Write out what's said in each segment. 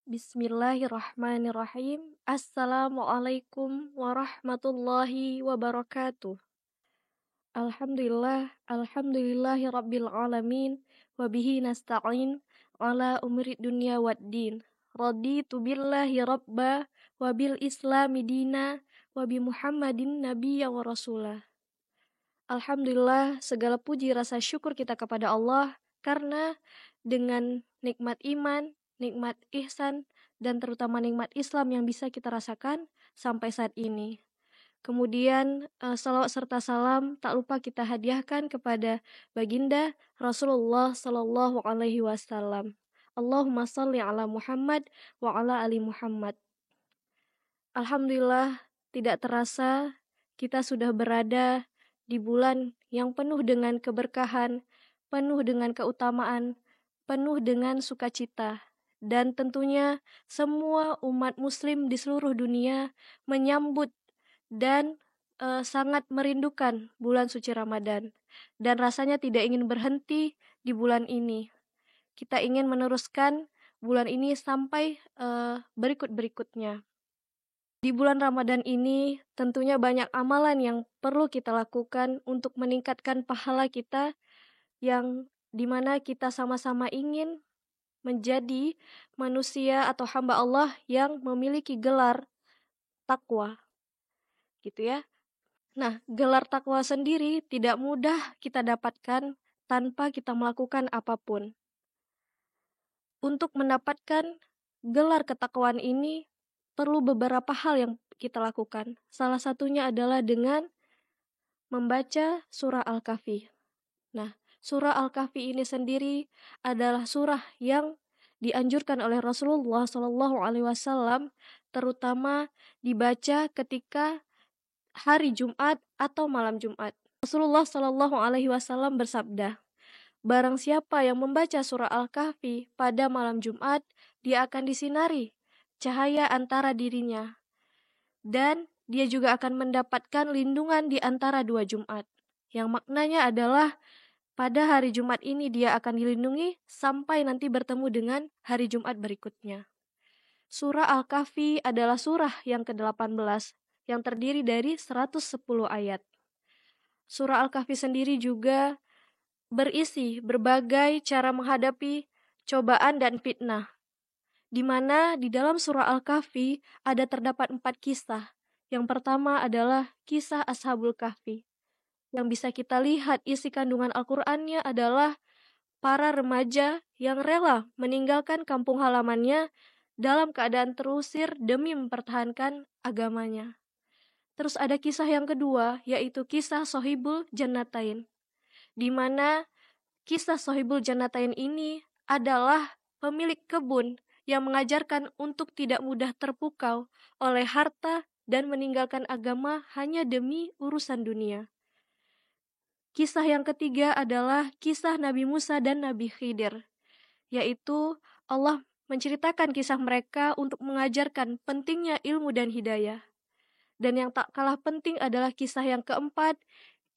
Bismillahirrahmanirrahim. Assalamualaikum warahmatullahi wabarakatuh. Alhamdulillahi rabbil alamin. Wabihi nasta'in ala umri dunya waddin. Raditu billahi rabba wabil islami dina wabi muhammadin nabiyya wa rasulah. Alhamdulillah, segala puji rasa syukur kita kepada Allah karena dengan nikmat iman, nikmat ihsan, dan terutama nikmat Islam yang bisa kita rasakan sampai saat ini. Kemudian salawat serta salam tak lupa kita hadiahkan kepada baginda Rasulullah Sallallahu Alaihi Wasallam. Allahumma salli ala Muhammad wa ala ali Muhammad. Alhamdulillah, tidak terasa kita sudah berada di bulan yang penuh dengan keberkahan, penuh dengan keutamaan, penuh dengan sukacita. Dan tentunya semua umat muslim di seluruh dunia menyambut dan sangat merindukan bulan suci Ramadan. Dan rasanya tidak ingin berhenti di bulan ini. Kita ingin meneruskan bulan ini sampai berikut-berikutnya. Di bulan Ramadan ini tentunya banyak amalan yang perlu kita lakukan untuk meningkatkan pahala kita, yang dimana kita sama-sama ingin menjadi manusia atau hamba Allah yang memiliki gelar takwa, gitu ya. Nah, gelar takwa sendiri tidak mudah kita dapatkan tanpa kita melakukan apapun. Untuk mendapatkan gelar ketakwaan ini perlu beberapa hal yang kita lakukan. Salah satunya adalah dengan membaca surah Al-Kahfi. Nah, surah Al-Kahfi ini sendiri adalah surah yang dianjurkan oleh Rasulullah Shallallahu Alaihi Wasallam, terutama dibaca ketika hari Jumat atau malam Jumat. Rasulullah Shallallahu Alaihi Wasallam bersabda, "Barang siapa yang membaca surah Al-Kahfi pada malam Jumat, dia akan disinari cahaya antara dirinya, dan dia juga akan mendapatkan lindungan di antara dua Jumat." Yang maknanya adalah pada hari Jumat ini dia akan dilindungi sampai nanti bertemu dengan hari Jumat berikutnya. Surah Al-Kahfi adalah surah yang ke-18 yang terdiri dari 110 ayat. Surah Al-Kahfi sendiri juga berisi berbagai cara menghadapi cobaan dan fitnah, di mana di dalam surah Al-Kahfi terdapat 4 kisah. Yang pertama adalah kisah Ashabul Kahfi. Yang bisa kita lihat isi kandungan Al-Qur'annya adalah para remaja yang rela meninggalkan kampung halamannya dalam keadaan terusir demi mempertahankan agamanya. Terus ada kisah yang kedua, yaitu kisah Sohibul Jannatain, di mana kisah Sohibul Jannatain ini adalah pemilik kebun yang mengajarkan untuk tidak mudah terpukau oleh harta dan meninggalkan agama hanya demi urusan dunia. Kisah yang ketiga adalah kisah Nabi Musa dan Nabi Khidir, yaitu Allah menceritakan kisah mereka untuk mengajarkan pentingnya ilmu dan hidayah. Dan yang tak kalah penting adalah kisah yang keempat,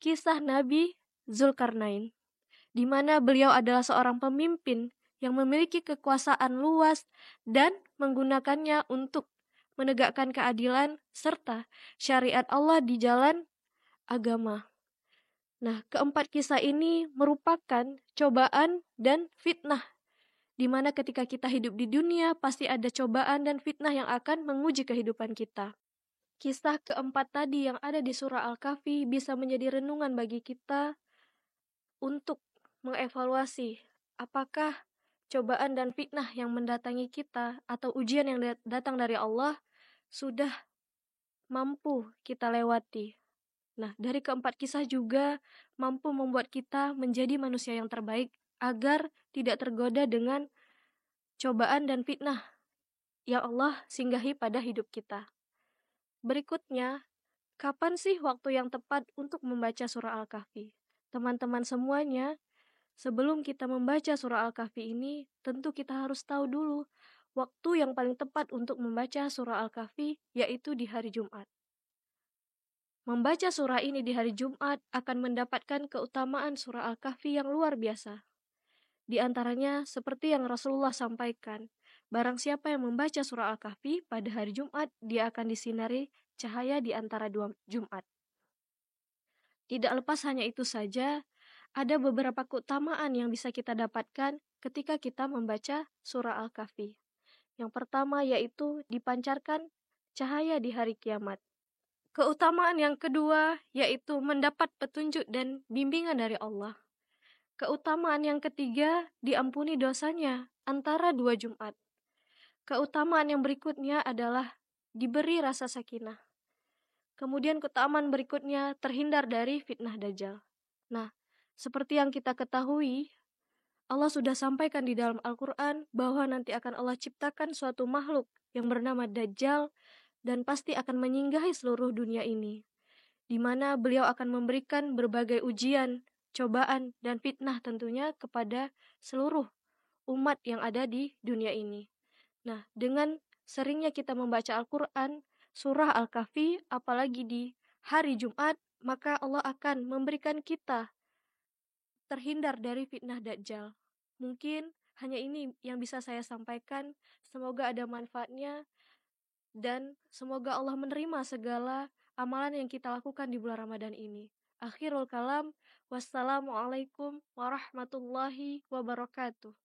kisah Nabi Zulkarnain, di mana beliau adalah seorang pemimpin yang memiliki kekuasaan luas dan menggunakannya untuk menegakkan keadilan serta syariat Allah di jalan agama. Nah, keempat kisah ini merupakan cobaan dan fitnah, di mana ketika kita hidup di dunia pasti ada cobaan dan fitnah yang akan menguji kehidupan kita. Kisah keempat tadi yang ada di surah Al-Kahfi bisa menjadi renungan bagi kita untuk mengevaluasi apakah cobaan dan fitnah yang mendatangi kita atau ujian yang datang dari Allah sudah mampu kita lewati. Nah, dari keempat kisah juga mampu membuat kita menjadi manusia yang terbaik agar tidak tergoda dengan cobaan dan fitnah yang Allah singgahi pada hidup kita. Berikutnya, kapan sih waktu yang tepat untuk membaca surah Al-Kahfi? Teman-teman semuanya, sebelum kita membaca surah Al-Kahfi ini, tentu kita harus tahu dulu waktu yang paling tepat untuk membaca surah Al-Kahfi, yaitu di hari Jumat. Membaca surah ini di hari Jumat akan mendapatkan keutamaan surah Al-Kahfi yang luar biasa. Di antaranya seperti yang Rasulullah sampaikan, Barang siapa yang membaca surah Al-Kahfi pada hari Jumat, dia akan disinari cahaya di antara dua Jumat. Tidak lepas hanya itu saja, ada beberapa keutamaan yang bisa kita dapatkan ketika kita membaca surah Al-Kahfi. Yang pertama yaitu dipancarkan cahaya di hari kiamat. Keutamaan yang kedua yaitu mendapat petunjuk dan bimbingan dari Allah. Keutamaan yang ketiga diampuni dosanya antara dua Jumat. Keutamaan yang berikutnya adalah diberi rasa sakinah. Kemudian keutamaan berikutnya terhindar dari fitnah Dajjal. Nah, seperti yang kita ketahui, Allah sudah sampaikan di dalam Al-Quran bahwa nanti akan Allah ciptakan suatu makhluk yang bernama Dajjal dan pasti akan menyinggahi seluruh dunia ini, di mana beliau akan memberikan berbagai ujian, cobaan, dan fitnah tentunya kepada seluruh umat yang ada di dunia ini. Nah, dengan seringnya kita membaca Al-Quran, surah Al-Kahfi, apalagi di hari Jumat, maka Allah akan memberikan kita terhindar dari fitnah Dajjal. Mungkin hanya ini yang bisa saya sampaikan. Semoga ada manfaatnya dan semoga Allah menerima segala amalan yang kita lakukan di bulan Ramadan ini. Akhirul kalam, wassalamualaikum warahmatullahi wabarakatuh.